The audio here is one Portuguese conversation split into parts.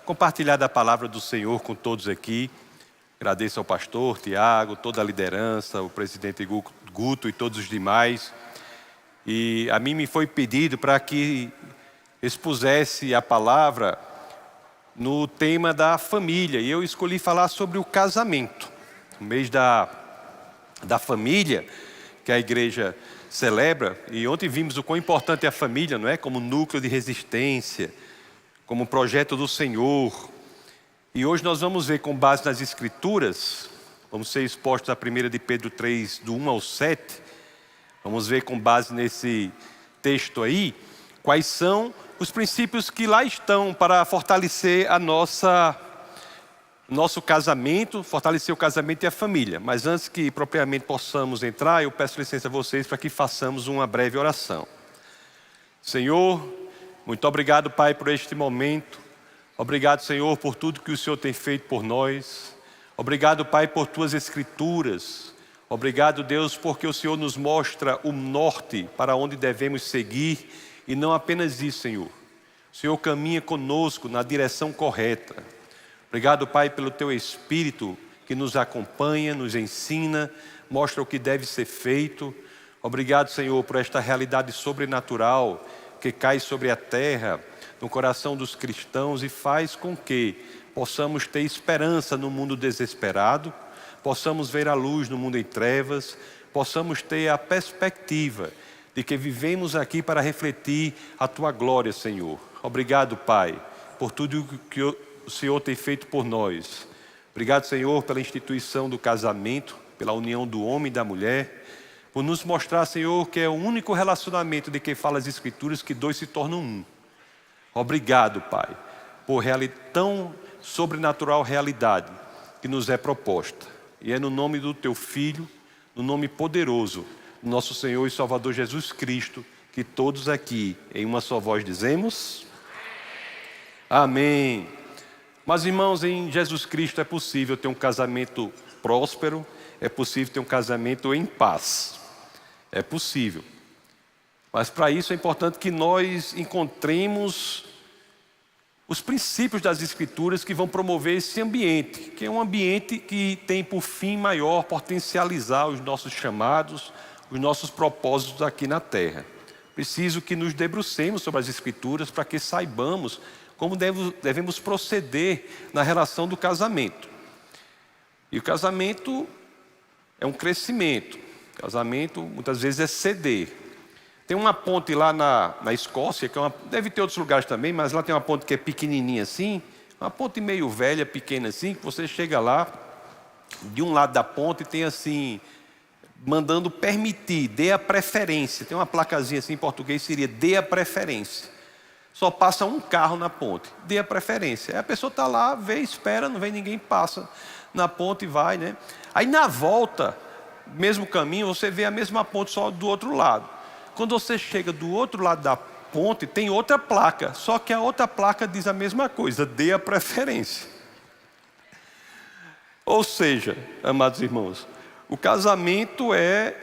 compartilhar da palavra do Senhor com todos aqui. Agradeço ao pastor Tiago, toda a liderança, o presidente Guto e todos os demais. E a mim me foi pedido para que expusesse a palavra no tema da família. E eu escolhi falar sobre o casamento. O mês da família que a igreja celebra. E ontem vimos o quão importante é a família, não é? Como núcleo de resistência, como projeto do Senhor. E hoje nós vamos ver, com base nas Escrituras, vamos ser expostos a 1 de Pedro 3, do 1 ao 7. Vamos ver, com base nesse texto aí, quais são os princípios que lá estão para fortalecer nosso casamento, fortalecer o casamento e a família. Mas antes que propriamente possamos entrar, eu peço licença a vocês para que façamos uma breve oração. Senhor, muito obrigado, Pai, por este momento. Obrigado, Senhor, por tudo que o Senhor tem feito por nós. Obrigado, Pai, por Tuas Escrituras. Obrigado, Deus, porque o Senhor nos mostra o norte para onde devemos seguir. E não apenas isso, Senhor. O Senhor caminha conosco na direção correta. Obrigado, Pai, pelo Teu Espírito que nos acompanha, nos ensina, mostra o que deve ser feito. Obrigado, Senhor, por esta realidade sobrenatural que cai sobre a terra, no coração dos cristãos e faz com que possamos ter esperança no mundo desesperado, possamos ver a luz no mundo em trevas, possamos ter a perspectiva de que vivemos aqui para refletir a Tua glória, Senhor. Obrigado, Pai, por tudo que o Senhor tem feito por nós. Obrigado, Senhor, pela instituição do casamento, pela união do homem e da mulher, por nos mostrar, Senhor, que é o único relacionamento de quem fala as Escrituras que dois se tornam um. Obrigado, Pai, por tão sobrenatural realidade que nos é proposta. E é no nome do Teu Filho, no nome poderoso, do nosso Senhor e Salvador Jesus Cristo, que todos aqui, em uma só voz, dizemos: Amém. Mas, irmãos, em Jesus Cristo é possível ter um casamento próspero, é possível ter um casamento em paz. É possível. Mas para isso é importante que nós encontremos os princípios das Escrituras que vão promover esse ambiente, que é um ambiente que tem por fim maior potencializar os nossos chamados, os nossos propósitos aqui na terra. Preciso que nos debrucemos sobre as Escrituras para que saibamos como devemos proceder na relação do casamento. E o casamento é um crescimento. O casamento muitas vezes é ceder. Tem uma ponte lá na Escócia, que deve ter outros lugares também, mas lá tem uma ponte que é pequenininha assim, uma ponte meio velha, pequena assim, que você chega lá, de um lado da ponte tem assim, mandando permitir, dê a preferência. Tem uma placazinha assim em português, seria dê a preferência. Só passa um carro na ponte, dê a preferência. Aí a pessoa está lá, vê, espera, não vem ninguém, passa na ponte e vai, né? Aí na volta, mesmo caminho, você vê a mesma ponte só do outro lado. Quando você chega do outro lado da ponte, tem outra placa, só que a outra placa diz a mesma coisa, dê a preferência. Ou seja, amados irmãos, o casamento é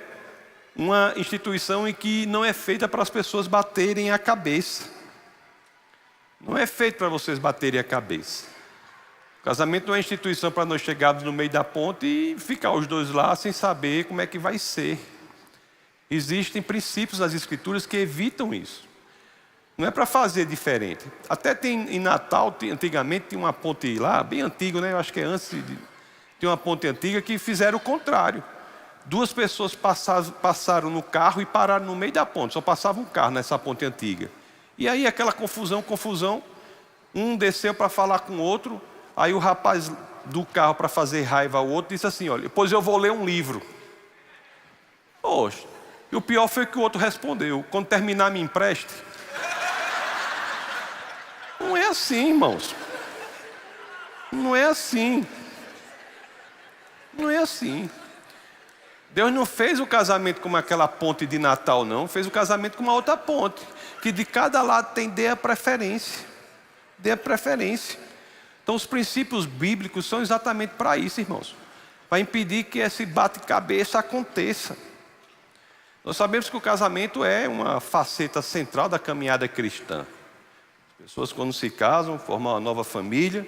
uma instituição em que não é feita para as pessoas baterem a cabeça. Não é feito para vocês baterem a cabeça. O casamento não é instituição para nós chegarmos no meio da ponte e ficar os dois lá sem saber como é que vai ser. Existem princípios das Escrituras que evitam isso. Não é para fazer diferente. Até tem em Natal, antigamente tinha uma ponte lá, bem antigo, né? Eu acho que é antes tem uma ponte antiga que fizeram o contrário. Duas pessoas passaram no carro e pararam no meio da ponte. Só passava um carro nessa ponte antiga. E aí aquela confusão, um desceu para falar com o outro, aí o rapaz do carro, para fazer raiva ao outro, disse assim: olha, depois eu vou ler um livro. Poxa, e o pior foi que o outro respondeu: quando terminar me empreste. Não é assim, irmãos. Não é assim. Não é assim. Deus não fez o casamento como aquela ponte de Natal, não. Fez o casamento como uma outra ponte, que de cada lado tem dê a preferência. Dê a preferência. Então os princípios bíblicos são exatamente para isso, irmãos. Para impedir que esse bate-cabeça aconteça. Nós sabemos que o casamento é uma faceta central da caminhada cristã. As Pessoas quando se casam, formam uma nova família,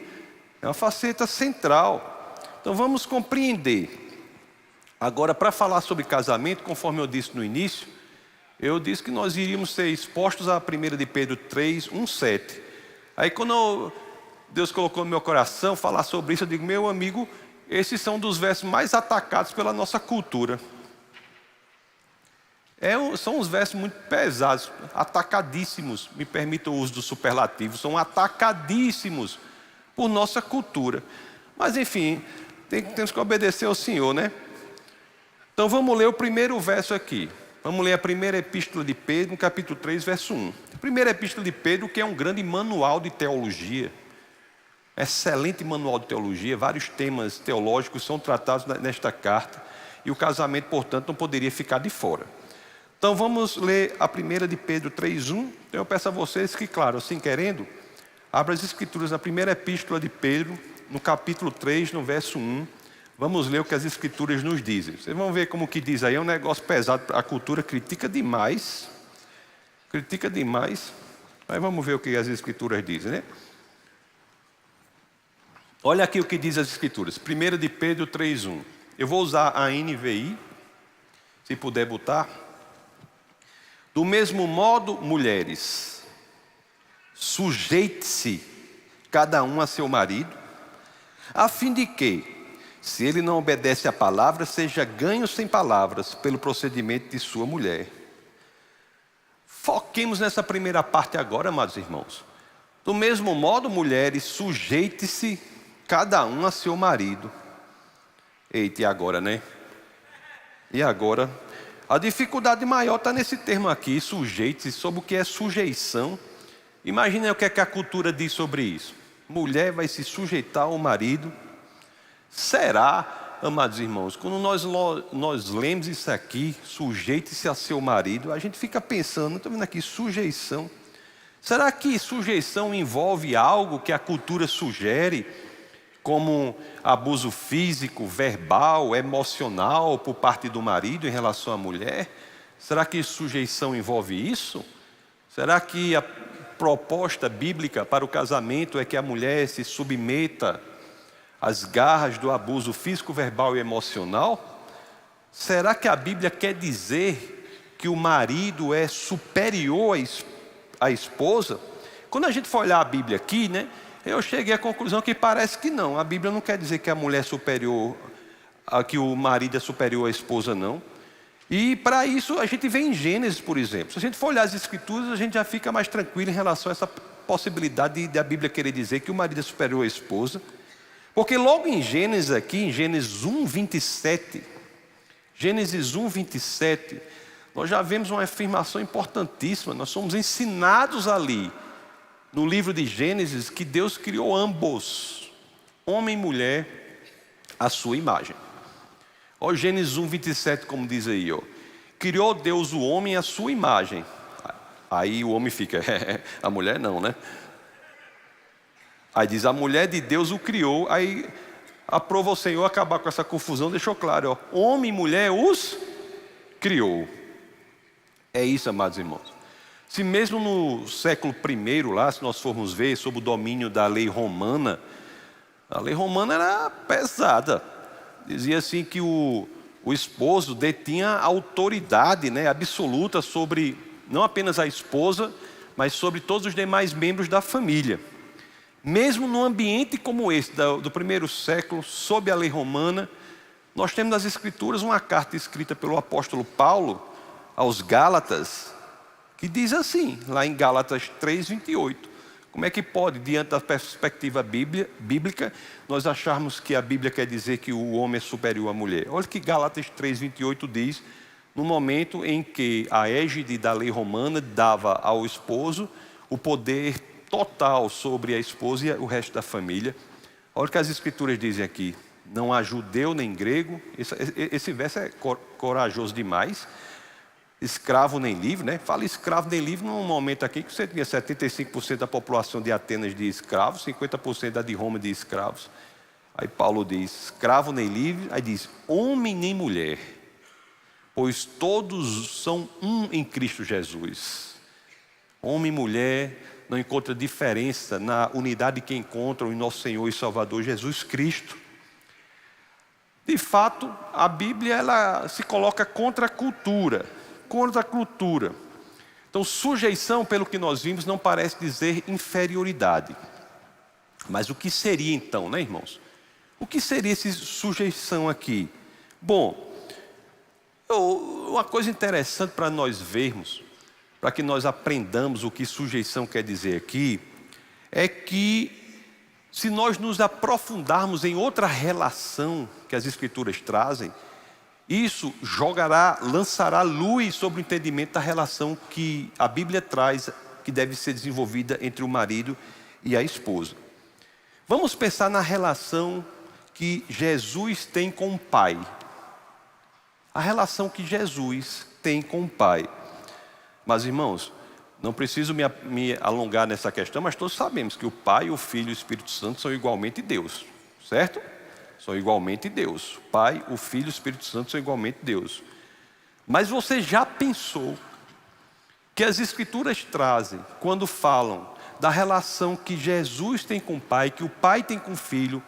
é uma faceta central. Então vamos compreender. Agora, para falar sobre casamento, conforme eu disse no início, eu disse que nós iríamos ser expostos a 1 de Pedro 3, 1, 7. Aí quando Deus colocou no meu coração falar sobre isso, eu digo, meu amigo, esses são dos versos mais atacados pela nossa cultura. São uns versos muito pesados, atacadíssimos, me permita o uso do superlativo, são atacadíssimos por nossa cultura. Mas enfim, temos que obedecer ao Senhor, né? Então vamos ler o primeiro verso aqui. Vamos ler a primeira epístola de Pedro, no capítulo 3, verso 1. A primeira epístola de Pedro, que é um grande manual de teologia. Excelente manual de teologia, vários temas teológicos são tratados nesta carta. E o casamento, portanto, não poderia ficar de fora. Então vamos ler a primeira de Pedro 3, 1. Então eu peço a vocês que, claro, assim querendo, abra as escrituras na primeira epístola de Pedro, no capítulo 3, no verso 1. Vamos ler o que as escrituras nos dizem. Vocês vão ver como que diz aí, é um negócio pesado. A cultura critica demais. Mas vamos ver o que as escrituras dizem, né? Olha aqui o que diz as escrituras. 1 de Pedro 3, 1. Eu vou usar a NVI, se puder botar. Do mesmo modo, mulheres, sujeite-se cada um a seu marido, a fim de que, se ele não obedece à palavra, seja ganho sem palavras pelo procedimento de sua mulher. Foquemos nessa primeira parte agora, amados irmãos. Do mesmo modo, mulheres, sujeite-se cada um a seu marido. Eita, e agora, né? E agora? A dificuldade maior está nesse termo aqui, sujeite-se, sobre o que é sujeição. Imaginem o que é que a cultura diz sobre isso. Mulher vai se sujeitar ao marido. Será, amados irmãos, quando nós lemos isso aqui, sujeite-se a seu marido, a gente fica pensando, estou vendo aqui, sujeição. Será que sujeição envolve algo que a cultura sugere, como abuso físico, verbal, emocional por parte do marido em relação à mulher? Será que sujeição envolve isso? Será que a proposta bíblica para o casamento é que a mulher se submeta às garras do abuso físico, verbal e emocional? Será que a Bíblia quer dizer que o marido é superior à esposa? Quando a gente for olhar a Bíblia aqui, né, eu cheguei à conclusão que parece que não. A Bíblia não quer dizer que a mulher é superior, que o marido é superior à esposa, não. E para isso a gente vê em Gênesis, por exemplo. Se a gente for olhar as escrituras, a gente já fica mais tranquilo em relação a essa possibilidade de a Bíblia querer dizer que o marido é superior à esposa. Porque logo em Gênesis aqui, em Gênesis 1, 27, Gênesis 1, 27, nós já vemos uma afirmação importantíssima. Nós somos ensinados ali, no livro de Gênesis, que Deus criou ambos, homem e mulher, à sua imagem. Olha Gênesis 1, 27, como diz aí, ó. Criou Deus o homem à sua imagem. Aí o homem fica, a mulher não, né? Aí diz, a mulher de Deus o criou. Aí aprova o Senhor acabar com essa confusão, deixou claro, ó, homem e mulher os criou. É isso, amados irmãos. Se mesmo no século I lá, se nós formos ver, sob o domínio da lei romana, a lei romana era pesada. Dizia assim que o esposo detinha autoridade, né, absoluta sobre, não apenas a esposa, mas sobre todos os demais membros da família. Mesmo num ambiente como esse, do primeiro século, sob a lei romana, nós temos nas Escrituras uma carta escrita pelo apóstolo Paulo aos Gálatas, que diz assim, lá em Gálatas 3, 28. Como é que pode, diante da perspectiva bíblica, nós acharmos que a Bíblia quer dizer que o homem é superior à mulher? Olha o que Gálatas 3, 28 diz, no momento em que a égide da lei romana dava ao esposo o poder total sobre a esposa e o resto da família. Olha o que as escrituras dizem aqui. Não há judeu nem grego. Esse verso é corajoso demais. Escravo nem livre, né? Fala escravo nem livre num momento aqui que você tinha 75% da população de Atenas de escravos, 50% da de Roma de escravos. Aí Paulo diz, escravo nem livre. Aí diz, homem nem mulher, pois todos são um em Cristo Jesus. Homem e mulher não encontra diferença na unidade que encontram em nosso Senhor e Salvador Jesus Cristo. De fato, a Bíblia ela se coloca contra a cultura. Então, sujeição, pelo que nós vimos, não parece dizer inferioridade. Mas o que seria então, né, irmãos? O que seria essa sujeição aqui? Bom, uma coisa interessante para nós vermos, para que nós aprendamos o que sujeição quer dizer aqui, é que se nós nos aprofundarmos em outra relação que as Escrituras trazem, isso lançará luz sobre o entendimento da relação que a Bíblia traz, que deve ser desenvolvida entre o marido e a esposa. Vamos pensar na relação que Jesus tem com o Pai. A relação que Jesus tem com o Pai. Mas, irmãos, não preciso me alongar nessa questão, mas todos sabemos que o Pai, o Filho e o Espírito Santo são igualmente Deus, certo? São igualmente Deus. O Pai, o Filho e o Espírito Santo são igualmente Deus. Mas você já pensou que as Escrituras trazem, quando falam da relação que Jesus tem com o Pai, que o Pai tem com o Filho,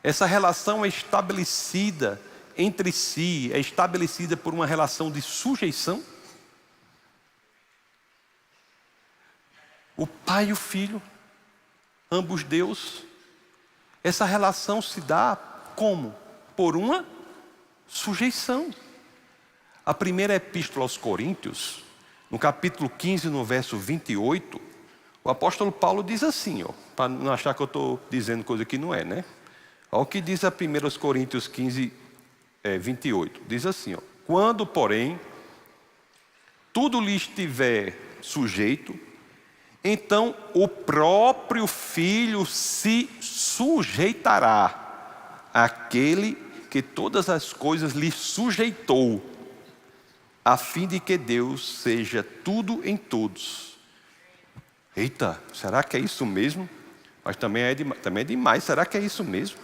essa relação é estabelecida entre si, é estabelecida por uma relação de sujeição? O Pai e o Filho, ambos Deus, essa relação se dá como? Por uma sujeição. A primeira epístola aos Coríntios, no capítulo 15, no verso 28, o apóstolo Paulo diz assim, para não achar que eu estou dizendo coisa que não é, né? Olha o que diz a 1 Coríntios 15, 28. Diz assim, quando, porém, tudo lhe estiver sujeito, então o próprio Filho se sujeitará àquele que todas as coisas lhe sujeitou, a fim de que Deus seja tudo em todos. Eita, será que é isso mesmo? Mas também é demais, será que é isso mesmo?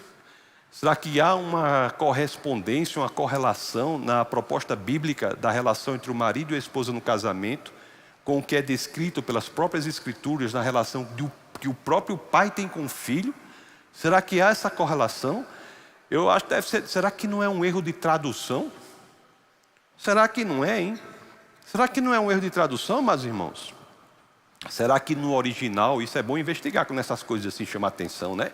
Será que há uma correspondência, uma correlação na proposta bíblica da relação entre o marido e a esposa no casamento, com o que é descrito pelas próprias Escrituras na relação que o próprio pai tem com o filho? Será que há essa correlação? Eu acho que deve ser. Será que não é um erro de tradução? Será que não é, hein? Será que não é um erro de tradução, meus irmãos? Será que no original, isso é bom investigar quando essas coisas assim chamam a atenção, né?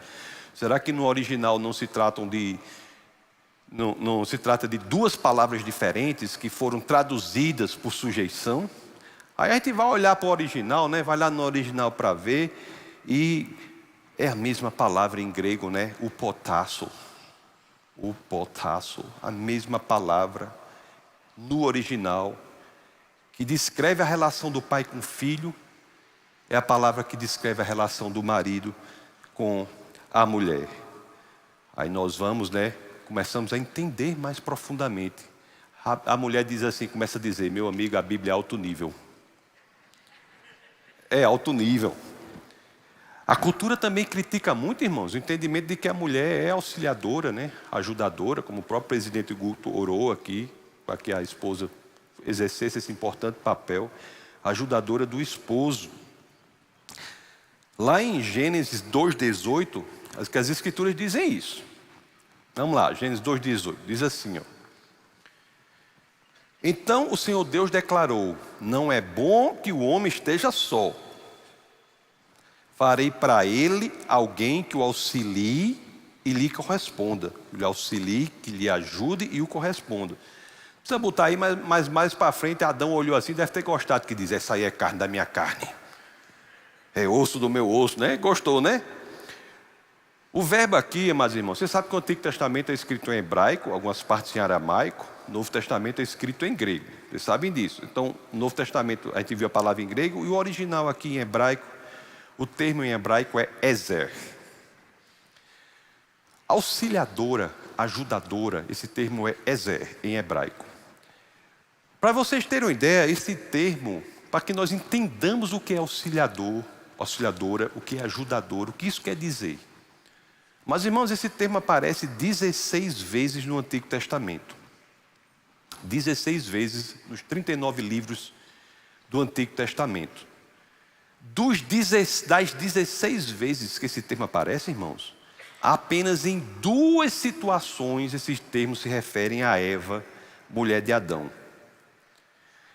Será que no original não se trata de duas palavras diferentes que foram traduzidas por sujeição? Aí a gente vai olhar para o original, né? Vai lá no original para ver, e é a mesma palavra em grego, né? O potasso, a mesma palavra no original, que descreve a relação do pai com o filho, é a palavra que descreve a relação do marido com a mulher. Aí nós vamos, né? Começamos a entender mais profundamente. A mulher diz assim, começa a dizer, meu amigo, a Bíblia é alto nível. É alto nível. A cultura também critica muito, irmãos, o entendimento de que a mulher é auxiliadora, né? Ajudadora, como o próprio presidente Guto orou aqui, para que a esposa exercesse esse importante papel, ajudadora do esposo. Lá em Gênesis 2,18, as Escrituras dizem isso. Vamos lá, Gênesis 2,18, diz assim, Então o Senhor Deus declarou, não é bom que o homem esteja só. Farei para ele alguém que o auxilie e lhe corresponda. Que lhe auxilie, que lhe ajude e o corresponda. Precisa botar aí, mas mais para frente Adão olhou assim, deve ter gostado, que diz, essa aí é carne da minha carne. É osso do meu osso, né? Gostou, né? O verbo aqui, meus irmãos, você sabe que o Antigo Testamento é escrito em hebraico, algumas partes em aramaico, o Novo Testamento é escrito em grego. Vocês sabem disso. Então, no Novo Testamento a gente viu a palavra em grego, e o original aqui em hebraico, o termo em hebraico é ezer. Auxiliadora, ajudadora, esse termo é ezer em hebraico. Para vocês terem uma ideia, esse termo, para que nós entendamos o que é auxiliadora, o que é ajudador, o que isso quer dizer. Mas, irmãos, esse termo aparece 16 vezes no Antigo Testamento. 16 vezes nos 39 livros do Antigo Testamento. Das 16 vezes que esse termo aparece, irmãos, apenas em 2 situações esses termos se referem a Eva, mulher de Adão.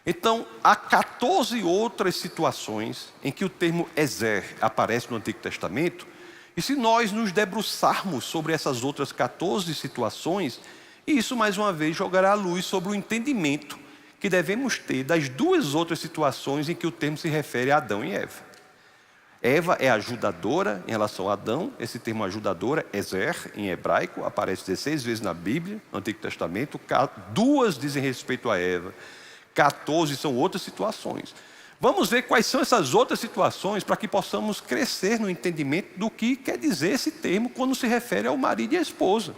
Então, há 14 outras situações em que o termo Ezer aparece no Antigo Testamento, e se nós nos debruçarmos sobre essas outras 14 situações, isso mais uma vez jogará a luz sobre o entendimento que devemos ter das 2 outras situações em que o termo se refere a Adão e Eva. Eva é ajudadora em relação a Adão. Esse termo ajudadora, Ezer, em hebraico, aparece 16 vezes na Bíblia, no Antigo Testamento. 2 dizem respeito a Eva, 14 são outras situações. Vamos ver quais são essas outras situações para que possamos crescer no entendimento do que quer dizer esse termo quando se refere ao marido e à esposa.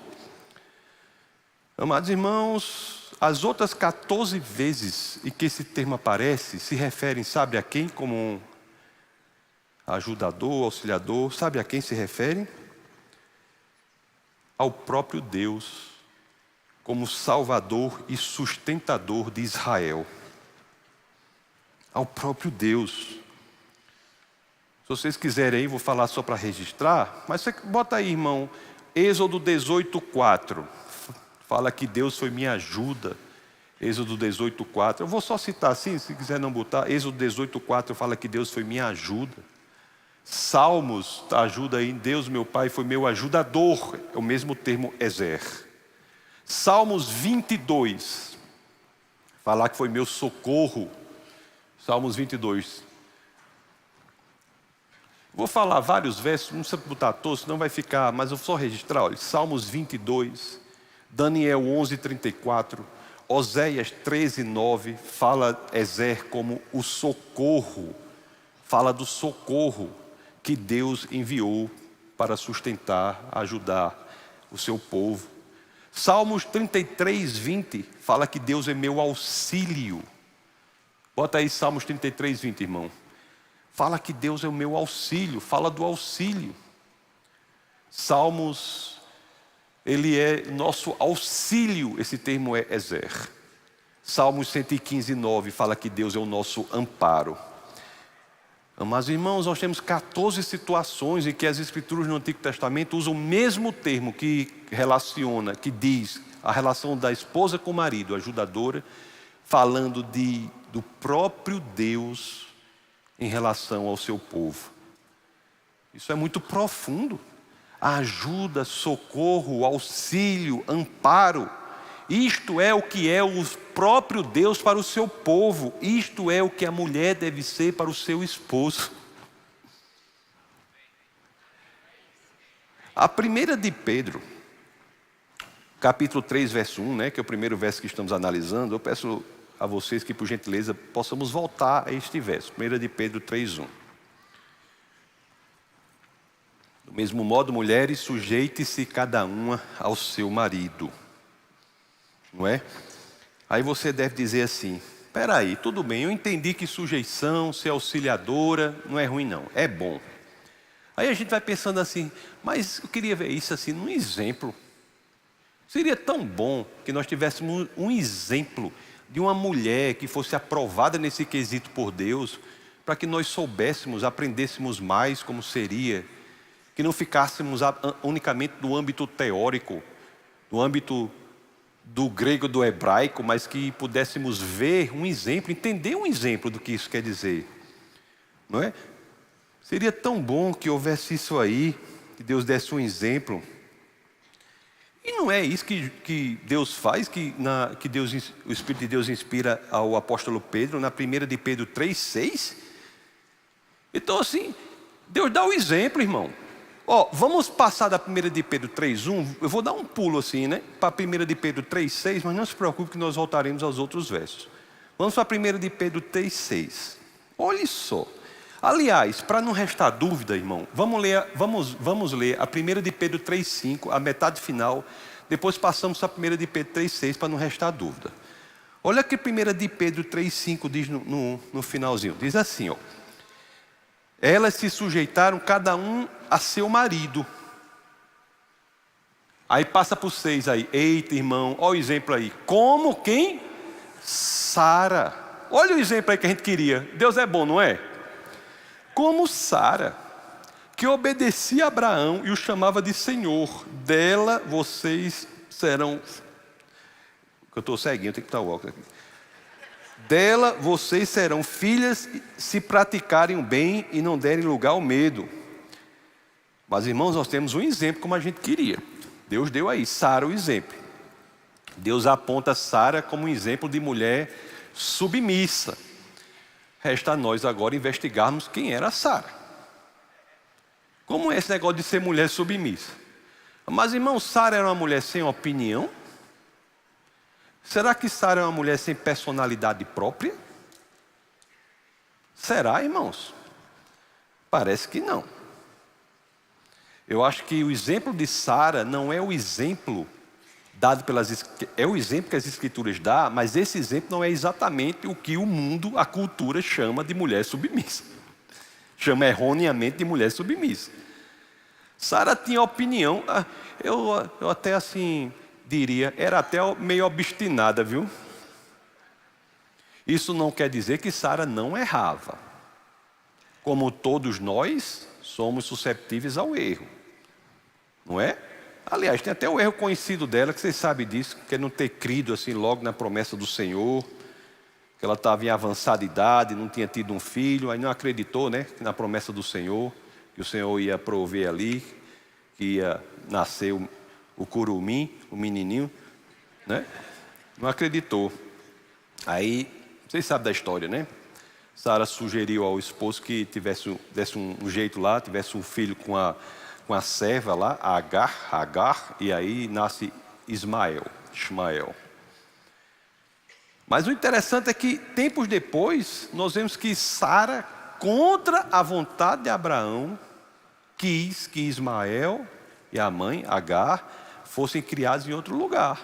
Amados irmãos, as outras 14 vezes em que esse termo aparece se referem, sabe a quem? Como um ajudador, auxiliador, sabe a quem se refere? Ao próprio Deus, como Salvador e sustentador de Israel. Ao próprio Deus. Se vocês quiserem aí, vou falar só para registrar, mas você bota aí, irmão, Êxodo 18:4. Fala que Deus foi minha ajuda. Êxodo 18:4. Eu vou só citar assim, se quiser não botar. Êxodo 18:4 fala que Deus foi minha ajuda. Salmos, ajuda aí, Deus meu Pai foi meu ajudador. É o mesmo termo Ezer. Salmos 22. Falar que foi meu socorro. Salmos 22. Vou falar vários versos, não precisa botar todos, senão vai ficar, mas eu vou só registrar. Olha, Salmos 22, Daniel 11:34, Oséias 13:9, fala Ezer como o socorro, fala do socorro que Deus enviou para sustentar, ajudar o seu povo. Salmos 33:20, fala que Deus é meu auxílio. Bota aí Salmos 33:20, irmão. Fala que Deus é o meu auxílio, fala do auxílio. Salmos, ele é nosso auxílio, esse termo é Ezer. Salmos 115:9 fala que Deus é o nosso amparo. Mas irmãos, nós temos 14 situações em que as Escrituras no Antigo Testamento usam o mesmo termo que relaciona, que diz a relação da esposa com o marido, ajudadora, falando do próprio Deus em relação ao seu povo. Isso é muito profundo. Ajuda, socorro, auxílio, amparo. Isto é o que é o próprio Deus para o seu povo. Isto é o que a mulher deve ser para o seu esposo. A primeira de Pedro, capítulo 3, verso 1, que é o primeiro verso que estamos analisando, eu peço a vocês que, por gentileza, possamos voltar a este verso. 1 de Pedro 3:1. Do mesmo modo, mulheres, sujeite-se cada uma ao seu marido. Não é? Aí você deve dizer assim, espera aí, tudo bem, eu entendi que sujeição, ser auxiliadora, não é ruim não, é bom. Aí a gente vai pensando assim, mas eu queria ver isso assim, num exemplo. Seria tão bom que nós tivéssemos um exemplo de uma mulher que fosse aprovada nesse quesito por Deus, para que nós soubéssemos, aprendêssemos mais como seria, que não ficássemos unicamente no âmbito teórico, no âmbito do grego, do hebraico, mas que pudéssemos ver um exemplo, entender um exemplo do que isso quer dizer, não é? Seria tão bom que houvesse isso aí, que Deus desse um exemplo. E não é isso que Deus faz, que o Espírito de Deus inspira ao apóstolo Pedro, na 1 de Pedro 3:6. Então assim, Deus dá o exemplo, irmão. Vamos passar da 1 de Pedro 3:1, eu vou dar um pulo assim, para 1 de Pedro 3:6, mas não se preocupe que nós voltaremos aos outros versos. Vamos para 1 de Pedro 3:6. Olha só. Aliás, para não restar dúvida, irmão, vamos ler a 1 de Pedro 3:5, a metade final, depois passamos para 1 de Pedro 3:6 para não restar dúvida. Olha o que 1 de Pedro 3:5 diz no finalzinho, diz assim, elas se sujeitaram cada um a seu marido. Aí passa para o 6 aí, eita irmão, olha o exemplo aí, como quem? Sara. Olha o exemplo aí que a gente queria, Deus é bom, não é? Como Sara, que obedecia a Abraão e o chamava de Senhor. Dela vocês serão... Eu estou ceguinho, eu tenho que botar o óculos aqui. Dela vocês serão filhas se praticarem o bem e não derem lugar ao medo. Mas, irmãos, nós temos um exemplo como a gente queria. Deus deu aí, Sara o exemplo. Deus aponta Sara como um exemplo de mulher submissa. Resta a nós agora investigarmos quem era Sara. Como é esse negócio de ser mulher submissa? Mas, irmão, Sara era uma mulher sem opinião? Será que Sara é uma mulher sem personalidade própria? Será, irmãos? Parece que não. Eu acho que o exemplo de Sara não é o exemplo dado é o exemplo que as Escrituras dão, mas esse exemplo não é exatamente o que o mundo, a cultura chama de mulher submissa. Chama erroneamente de mulher submissa. Sara tinha opinião, eu até assim diria, era até meio obstinada, viu? Isso não quer dizer que Sara não errava. Como todos nós somos susceptíveis ao erro, não é? Aliás, tem até o erro conhecido dela, que vocês sabem disso, que é não ter crido assim logo na promessa do Senhor, que ela estava em avançada idade, não tinha tido um filho, aí não acreditou, né, na promessa do Senhor, que o Senhor ia prover ali, que ia nascer o curumim, o menininho, né? Não acreditou. Aí, vocês sabem da história, né? Sara sugeriu ao esposo que desse um jeito lá, tivesse um filho com a serva lá, Agar, e aí nasce Ismael. Mas o interessante é que, tempos depois, nós vemos que Sara, contra a vontade de Abraão, quis que Ismael e a mãe, Agar, fossem criados em outro lugar.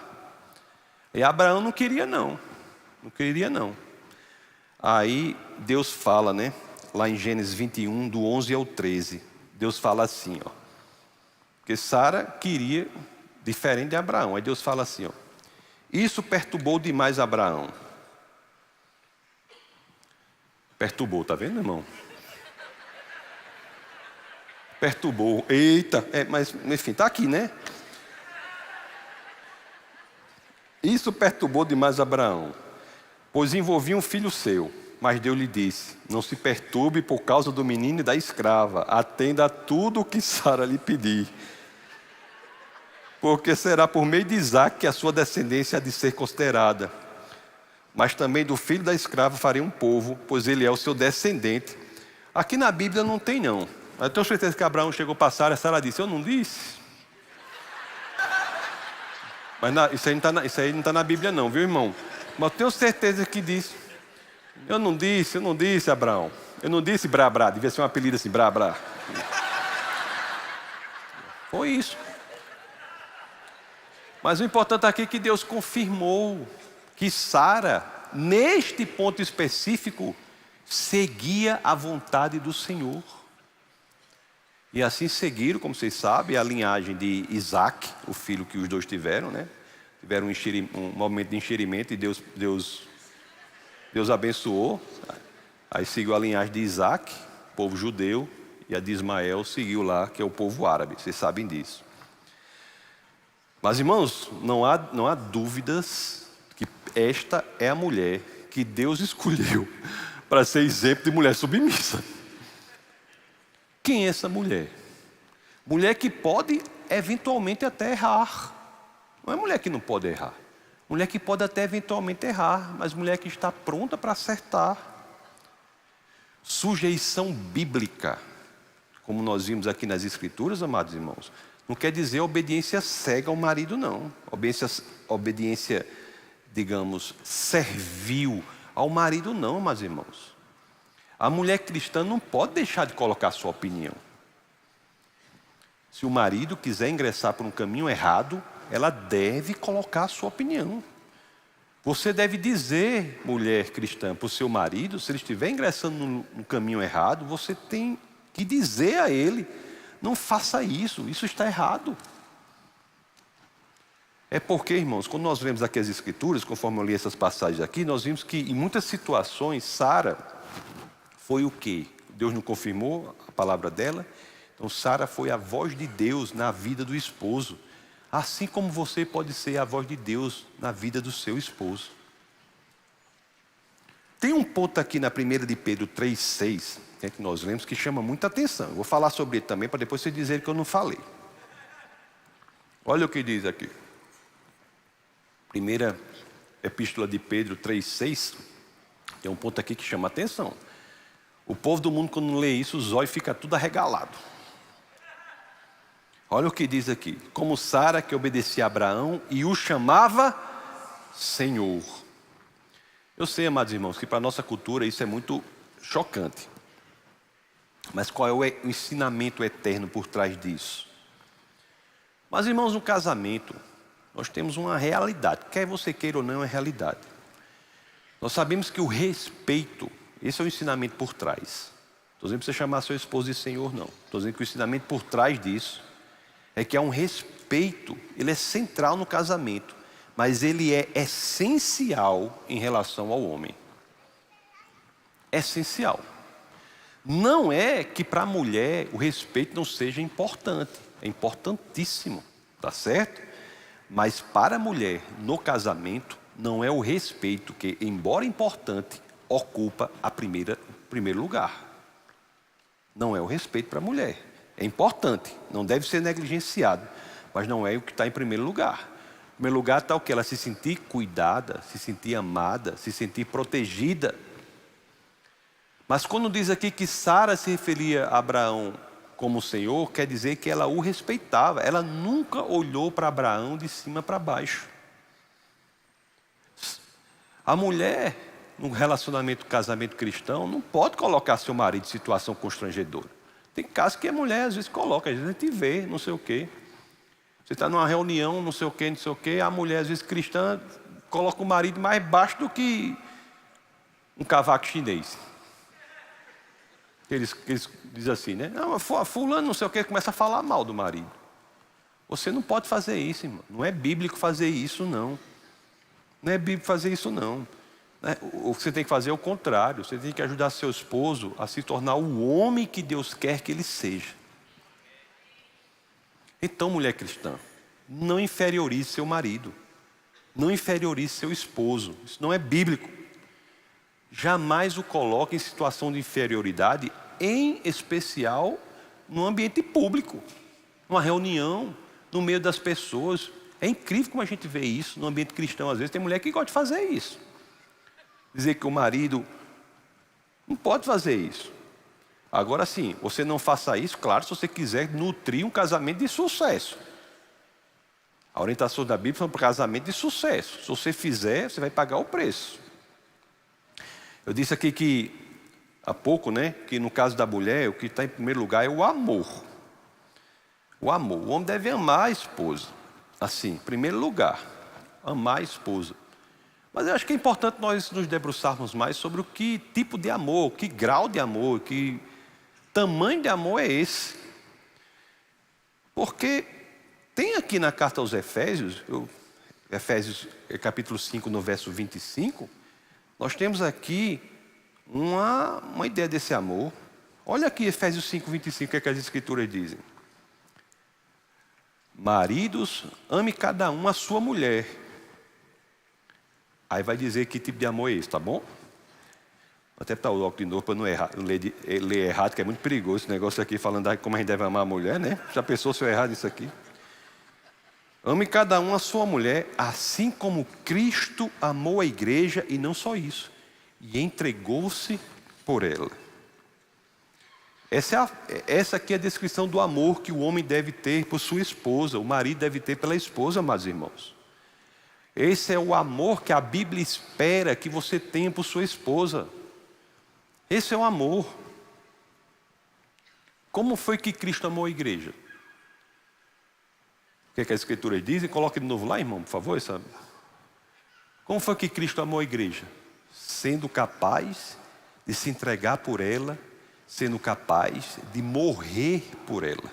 E Abraão não queria não. Aí Deus fala, né? Lá em Gênesis 21, do 11 ao 13. Deus fala assim, ó. Porque Sara queria diferente de Abraão. Aí Deus fala assim, ó. Isso perturbou demais Abraão. Perturbou, tá vendo, irmão? Perturbou. Eita, mas enfim, tá aqui, né? Isso perturbou demais Abraão, pois envolvia um filho seu. Mas Deus lhe disse: não se perturbe por causa do menino e da escrava. Atenda a tudo o que Sara lhe pedir. Porque será por meio de Isaque que a sua descendência há de ser considerada. Mas também do filho da escrava farei um povo, pois ele é o seu descendente. Aqui na Bíblia não tem não. Eu tenho certeza que Abraão chegou para Sara e Sara disse: eu não disse. Mas isso aí não está na Bíblia não, viu, irmão? Mas eu tenho certeza que disse. Eu não disse, Abraão. Eu não disse Brá, devia ser um apelido assim, Brá. Foi isso. Mas o importante aqui é que Deus confirmou que Sara, neste ponto específico, seguia a vontade do Senhor. E assim seguiram, como vocês sabem, a linhagem de Isaque, o filho que os dois tiveram, né? Tiveram um momento de enxerimento e Deus abençoou. Aí seguiu a linhagem de Isaque, povo judeu, e a de Ismael seguiu lá, que é o povo árabe. Vocês sabem disso. Mas, irmãos, não há dúvidas que esta é a mulher que Deus escolheu para ser exemplo de mulher submissa. Quem é essa mulher? Mulher que pode eventualmente até errar. Não é mulher que não pode errar. Mulher que pode até eventualmente errar, mas mulher que está pronta para acertar. Sujeição bíblica, como nós vimos aqui nas Escrituras, amados irmãos, não quer dizer obediência cega ao marido, não. Obediência, digamos, servil ao marido, não, amados irmãos. A mulher cristã não pode deixar de colocar sua opinião. Se o marido quiser ingressar por um caminho errado, ela deve colocar a sua opinião. Você deve dizer, mulher cristã, para o seu marido, se ele estiver ingressando no caminho errado, você tem que dizer a ele: não faça isso, isso está errado. É porque, irmãos, quando nós lemos aqui as Escrituras, conforme eu li essas passagens aqui, nós vimos que em muitas situações, Sara foi o quê? Deus não confirmou a palavra dela. Então Sara foi a voz de Deus na vida do esposo. Assim como você pode ser a voz de Deus na vida do seu esposo. Tem um ponto aqui na 1 de Pedro 3,6, que nós lemos, que chama muita atenção. Eu vou falar sobre ele também, para depois você dizer que eu não falei. Olha o que diz aqui. Primeira epístola de Pedro 3,6. Tem um ponto aqui que chama atenção. O povo do mundo, quando lê isso, os olhos ficam tudo arregalado. Olha o que diz aqui. Como Sara, que obedecia a Abraão e o chamava Senhor. Eu sei, amados irmãos, que para a nossa cultura isso é muito chocante. Mas qual é o ensinamento eterno por trás disso? Mas, irmãos, no casamento, nós temos uma realidade. Quer você queira ou não, é uma realidade. Nós sabemos que o respeito, esse é o ensinamento por trás. Estou dizendo para você chamar seu esposo de Senhor, não. Estou dizendo que o ensinamento por trás disso é que há um respeito, ele é central no casamento. Mas ele é essencial em relação ao homem. Essencial. Não é que para a mulher o respeito não seja importante. É importantíssimo, tá certo? Mas para a mulher, no casamento, não é o respeito que, embora importante, ocupa o primeiro lugar. Não é o respeito para a mulher. É importante, não deve ser negligenciado, mas não é o que está em primeiro lugar. Em primeiro lugar está o que? Ela se sentir cuidada, se sentir amada, se sentir protegida. Mas quando diz aqui que Sara se referia a Abraão como Senhor, quer dizer que ela o respeitava. Ela nunca olhou para Abraão de cima para baixo. A mulher, no relacionamento, casamento cristão, não pode colocar seu marido em situação constrangedora. Tem casos que a mulher às vezes coloca, às vezes a gente vê, não sei o quê. Você está numa reunião, não sei o quê, a mulher, às vezes cristã, coloca o marido mais baixo do que um cavaco chinês. Eles dizem assim, né? Não, fulano, não sei o quê, começa a falar mal do marido. Você não pode fazer isso, irmão. Não é bíblico fazer isso, não. Não é bíblico fazer isso, não. O que você tem que fazer é o contrário. Você tem que ajudar seu esposo a se tornar o homem que Deus quer que ele seja. Então, mulher cristã, não inferiorize seu marido. Não inferiorize seu esposo. Isso não é bíblico. Jamais o coloque em situação de inferioridade, em especial no ambiente público. Numa reunião, no meio das pessoas. É incrível como a gente vê isso no ambiente cristão. Às vezes tem mulher que gosta de fazer isso. Dizer que o marido não pode fazer isso. Agora sim, você não faça isso, claro, se você quiser nutrir um casamento de sucesso. A orientação da Bíblia é para um casamento de sucesso. Se você fizer, você vai pagar o preço. Eu disse aqui que, há pouco, né, que no caso da mulher, o que está em primeiro lugar é o amor. O amor. O homem deve amar a esposa. Assim, em primeiro lugar, amar a esposa. Mas eu acho que é importante nós nos debruçarmos mais sobre o que tipo de amor, que grau de amor, que tamanho de amor é esse. Porque tem aqui na carta aos Efésios, Efésios capítulo 5, no verso 25, nós temos aqui uma ideia desse amor. Olha aqui Efésios 5, 25, o que as escrituras dizem. Maridos, ame cada um a sua mulher. Aí vai dizer que tipo de amor é esse, tá bom? Vou até botar o óculos de novo para não ler errado, que é muito perigoso esse negócio aqui, falando como a gente deve amar a mulher, né? Já pensou se eu errar nisso aqui? Ame cada um a sua mulher, assim como Cristo amou a igreja, e não só isso, e entregou-se por ela. Essa aqui é a descrição do amor que o homem deve ter por sua esposa, o marido deve ter pela esposa, amados irmãos. Esse é o amor que a Bíblia espera que você tenha por sua esposa. Esse é o amor. Como foi que Cristo amou a igreja? O que é que as escrituras dizem? Coloque de novo lá, irmão, por favor. Sabe? Como foi que Cristo amou a igreja? Sendo capaz de se entregar por ela, sendo capaz de morrer por ela.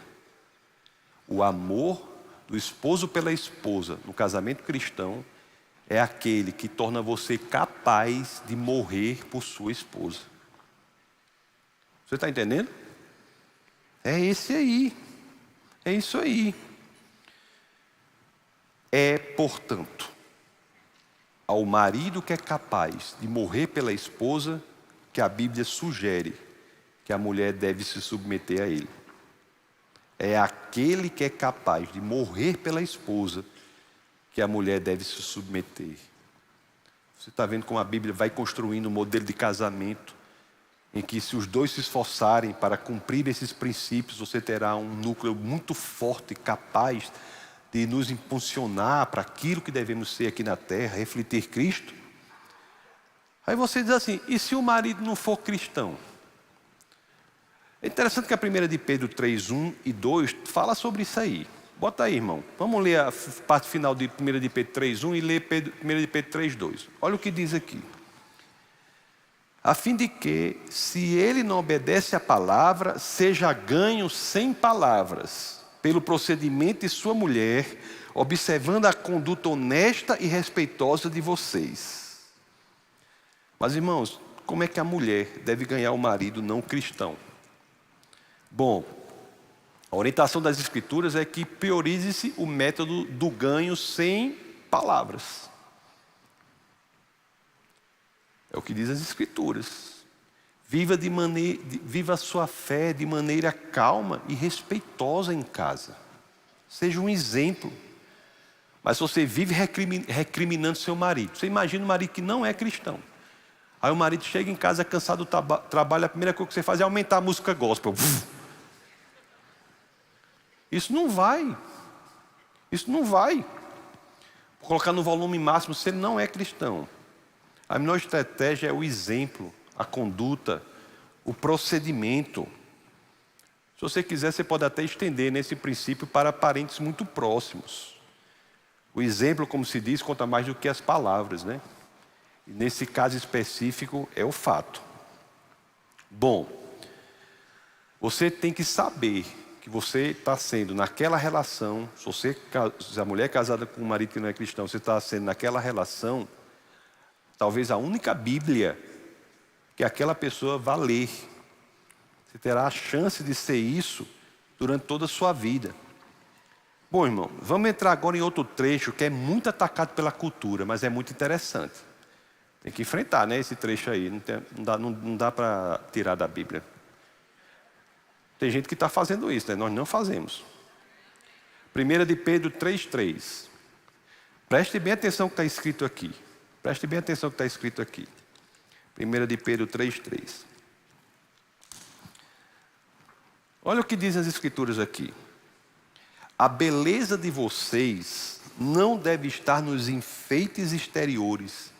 O amor do esposo pela esposa no casamento cristão é aquele que torna você capaz de morrer por sua esposa. Você está entendendo? É esse aí. É isso aí. É, portanto, ao marido que é capaz de morrer pela esposa, que a Bíblia sugere que a mulher deve se submeter a ele. É aquele que é capaz de morrer pela esposa que a mulher deve se submeter. Você está vendo como a Bíblia vai construindo um modelo de casamento em que, se os dois se esforçarem para cumprir esses princípios, você terá um núcleo muito forte, capaz de nos impulsionar para aquilo que devemos ser aqui na terra, refletir Cristo. Aí você diz assim: e se o marido não for cristão? É interessante que a 1 de Pedro 3, 1 e 2 fala sobre isso aí. Bota aí, irmão. Vamos ler a parte final de 1 de Pedro 3, 1 e ler 1 de Pedro 3, 2. Olha o que diz aqui. A fim de que, se ele não obedece à palavra, seja ganho sem palavras, pelo procedimento de sua mulher, observando a conduta honesta e respeitosa de vocês. Mas, irmãos, como é que a mulher deve ganhar o marido não cristão? Bom, a orientação das Escrituras é que priorize-se o método do ganho sem palavras. É o que diz as Escrituras. Viva a sua fé de maneira calma e respeitosa em casa. Seja um exemplo. Mas se você vive recriminando seu marido, você imagina um marido que não é cristão. Aí o marido chega em casa cansado do trabalho, a primeira coisa que você faz é aumentar a música gospel. Isso não vai. Isso não vai. Colocar no volume máximo se ele não é cristão. A melhor estratégia é o exemplo, a conduta, o procedimento. Se você quiser, você pode até estender nesse princípio para parentes muito próximos. O exemplo, como se diz, conta mais do que as palavras, né? E nesse caso específico é o fato. Bom, você tem que saber que você está sendo naquela relação, se a mulher é casada com um marido que não é cristão, você está sendo naquela relação, talvez a única Bíblia que aquela pessoa vá ler. Você terá a chance de ser isso durante toda a sua vida. Bom, irmão, vamos entrar agora em outro trecho que é muito atacado pela cultura, mas é muito interessante. Tem que enfrentar, né, esse trecho aí, não dá para tirar da Bíblia. Tem gente que está fazendo isso, né? Nós não fazemos. 1 de Pedro 3,3. Preste bem atenção no que está escrito aqui. Preste bem atenção no que está escrito aqui. 1 de Pedro 3,3. Olha o que dizem as Escrituras aqui. A beleza de vocês não deve estar nos enfeites exteriores,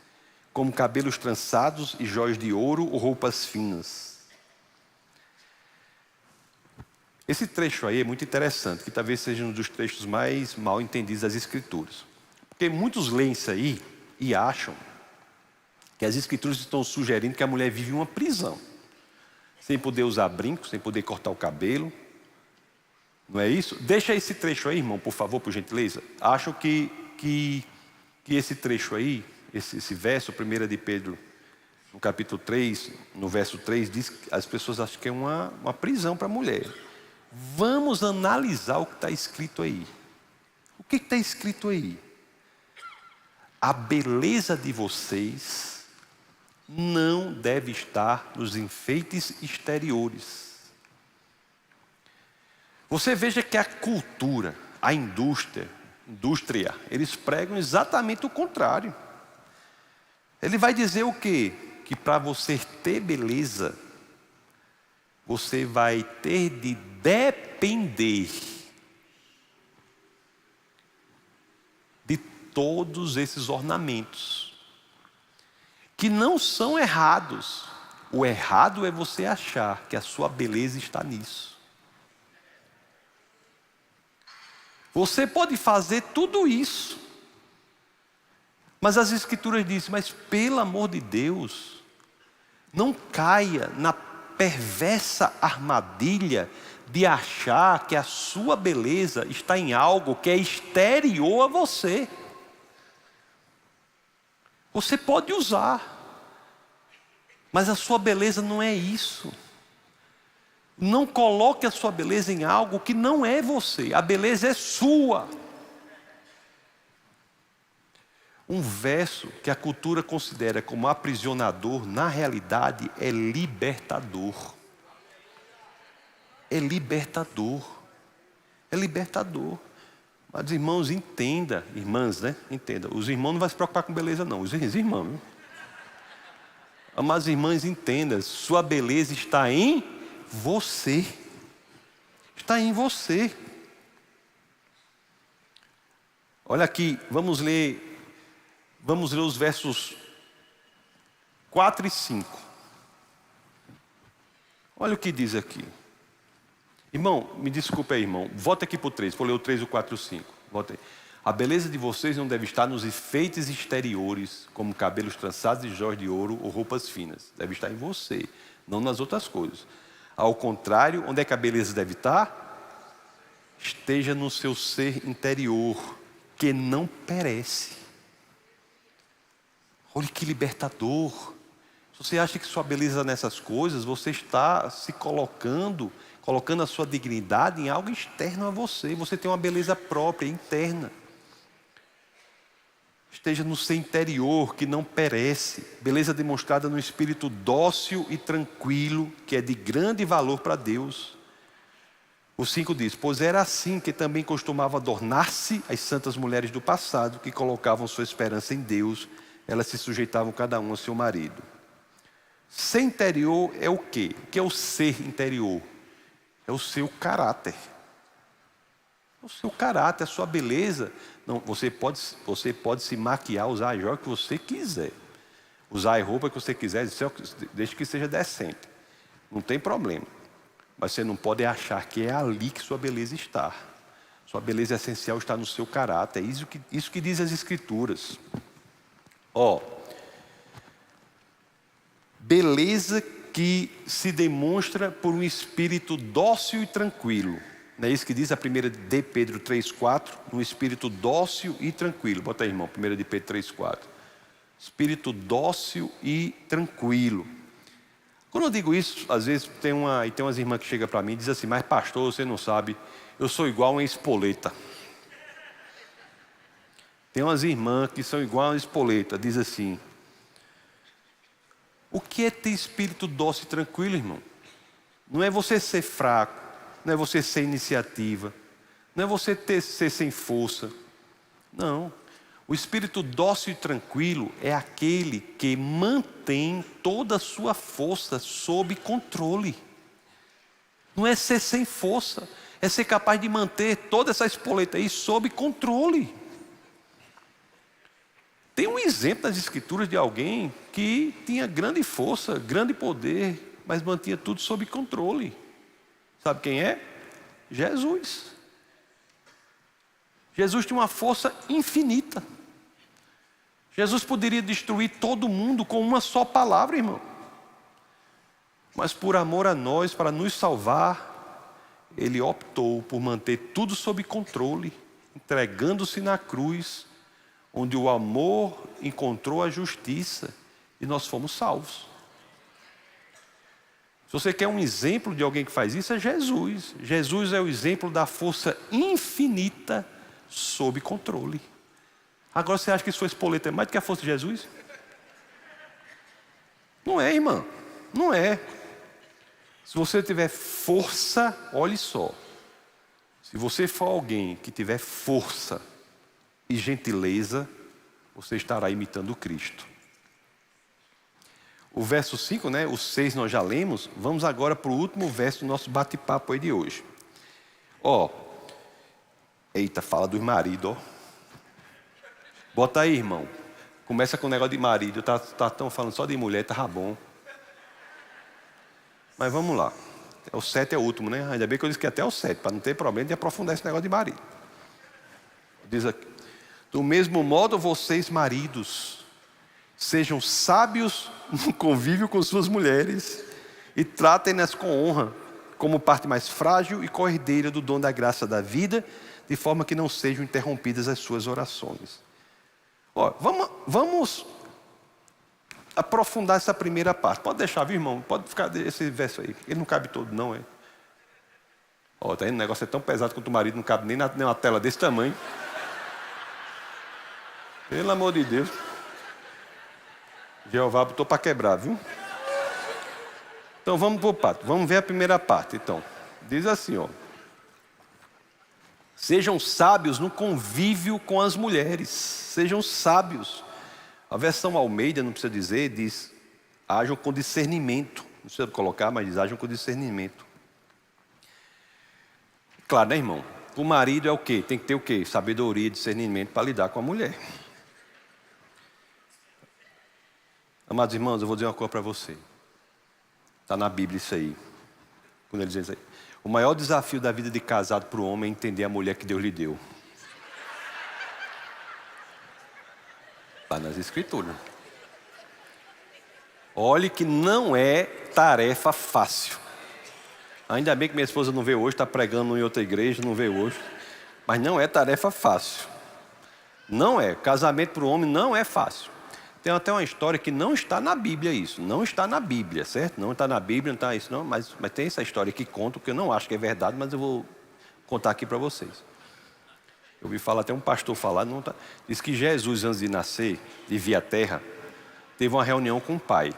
como cabelos trançados e jóias de ouro ou roupas finas. Esse trecho aí é muito interessante, que talvez seja um dos trechos mais mal entendidos das Escrituras. Porque muitos leem isso aí e acham que as Escrituras estão sugerindo que a mulher vive uma prisão. Sem poder usar brinco, sem poder cortar o cabelo. Não é isso? Deixa esse trecho aí, irmão, por favor, por gentileza. Acho que esse trecho aí, esse verso, 1 de Pedro, no capítulo 3, no verso 3, diz que as pessoas acham que é uma prisão para a mulher. Vamos analisar o que está escrito aí. O que está escrito aí? A beleza de vocês não deve estar nos enfeites exteriores. Você veja que a cultura, a indústria, eles pregam exatamente o contrário. Ele vai dizer o quê? Que para você ter beleza, você vai ter de depender de todos esses ornamentos, que não são errados. O errado é você achar que a sua beleza está nisso. Você pode fazer tudo isso, mas as Escrituras dizem, mas pelo amor de Deus, não caia na perversa armadilha de achar que a sua beleza está em algo que é exterior a você. Você pode usar, mas a sua beleza não é isso. Não coloque a sua beleza em algo que não é você. A beleza é sua. Um verso que a cultura considera como aprisionador, na realidade é libertador. É libertador. É libertador. Mas irmãos, entenda, irmãs, né? Entenda. Os irmãos não vão se preocupar com beleza, não. Os irmãos. Viu? Amadas irmãs, entenda. Sua beleza está em você. Está em você. Olha aqui, vamos ler os versos 4 e 5. Olha o que diz aqui. Irmão, me desculpe aí, irmão. Volta aqui para o 3. Vou ler o 3, o 4 e o 5. Volta aí. A beleza de vocês não deve estar nos enfeites exteriores, como cabelos trançados e joias de ouro ou roupas finas. Deve estar em você, não nas outras coisas. Ao contrário, onde é que a beleza deve estar? Esteja no seu ser interior, que não perece. Olha que libertador. Se você acha que sua beleza nessas coisas, você está se colocando a sua dignidade em algo externo a você. Você tem uma beleza própria, interna. Esteja no seu interior, que não perece. Beleza demonstrada no espírito dócil e tranquilo, que é de grande valor para Deus. O 5 diz: pois era assim que também costumavam adornar-se as santas mulheres do passado, que colocavam sua esperança em Deus. Elas se sujeitavam cada um ao seu marido. Ser interior é o quê? O que é o ser interior? É o seu caráter. É o seu caráter, a sua beleza. Não, você pode se maquiar, usar a joia que você quiser. Usar a roupa que você quiser, desde que seja decente. Não tem problema. Mas você não pode achar que é ali que sua beleza está. Sua beleza essencial está no seu caráter. É isso que diz as Escrituras. Beleza que se demonstra por um espírito dócil e tranquilo. Não é isso que diz a 1 de Pedro 3,4? Um espírito dócil e tranquilo. Bota aí, irmão, 1 de Pedro 3,4. Espírito dócil e tranquilo. Quando eu digo isso, às vezes tem umas irmãs que chegam para mim e dizem assim: mas pastor, você não sabe, eu sou igual uma espoleta. Tem umas irmãs que são igual a uma espoleta, diz assim: o que é ter espírito dócil e tranquilo, irmão? Não é você ser fraco, não é você ser iniciativa, não é você ser sem força. Não. O espírito dócil e tranquilo é aquele que mantém toda a sua força sob controle. Não é ser sem força, é ser capaz de manter toda essa espoleta aí sob controle. Tem um exemplo nas Escrituras de alguém que tinha grande força, grande poder, mas mantinha tudo sob controle. Sabe quem é? Jesus. Jesus tinha uma força infinita. Jesus poderia destruir todo mundo com uma só palavra, irmão. Mas por amor a nós, para nos salvar, Ele optou por manter tudo sob controle, entregando-se na cruz, onde o amor encontrou a justiça e nós fomos salvos. Se você quer um exemplo de alguém que faz isso, é Jesus. Jesus é o exemplo da força infinita sob controle. Agora você acha que sua espoleta é mais do que a força de Jesus? Não é, irmã. Não é. Se você tiver força, olhe só. Se você for alguém que tiver força e gentileza, você estará imitando Cristo. O verso 5, né? O 6 nós já lemos. Vamos agora para o último verso do nosso bate-papo aí de hoje. Eita, fala dos maridos, Bota aí, irmão. Começa com o negócio de marido. Estão falando só de mulher, tá bom. Mas vamos lá. O 7 é o último, né? Ainda bem que eu disse que até o 7, para não ter problema de aprofundar esse negócio de marido. Diz aqui: do mesmo modo, vocês, maridos, sejam sábios no convívio com suas mulheres e tratem-nas com honra, como parte mais frágil e corrideira do dom da graça da vida, de forma que não sejam interrompidas as suas orações. Vamos aprofundar essa primeira parte. Pode deixar, viu, irmão? Pode ficar esse verso aí. Ele não cabe todo, não, é? Ó, tá vendo? O negócio é tão pesado quanto o marido, não cabe nem numa tela desse tamanho. Pelo amor de Deus. Jeová botou para quebrar, viu? Então vamos para o pacto. Vamos ver a primeira parte, então. Diz assim, ó. Sejam sábios no convívio com as mulheres. Sejam sábios. A versão Almeida, não precisa dizer, diz: hajam com discernimento. Não precisa colocar, mas diz: hajam com discernimento. Claro, né, irmão? O marido é o quê? Tem que ter o quê? Sabedoria e discernimento para lidar com a mulher. Amados irmãos, eu vou dizer uma coisa para você. Está na Bíblia isso aí. Quando ele diz isso aí. O maior desafio da vida de casado para o homem é entender a mulher que Deus lhe deu. Está nas Escrituras. Olhe que não é tarefa fácil. Ainda bem que minha esposa não veio hoje, está pregando em outra igreja, não veio hoje. Mas não é tarefa fácil. Não é. Casamento para o homem não é fácil. Tem até uma história que não está na Bíblia isso. Não está na Bíblia, certo? Não está na Bíblia, não está isso não. Mas tem essa história que conta, que eu não acho que é verdade, mas eu vou contar aqui para vocês. Eu ouvi falar, até um pastor falar, não tá, diz que Jesus, antes de nascer, de vir à terra, teve uma reunião com o pai.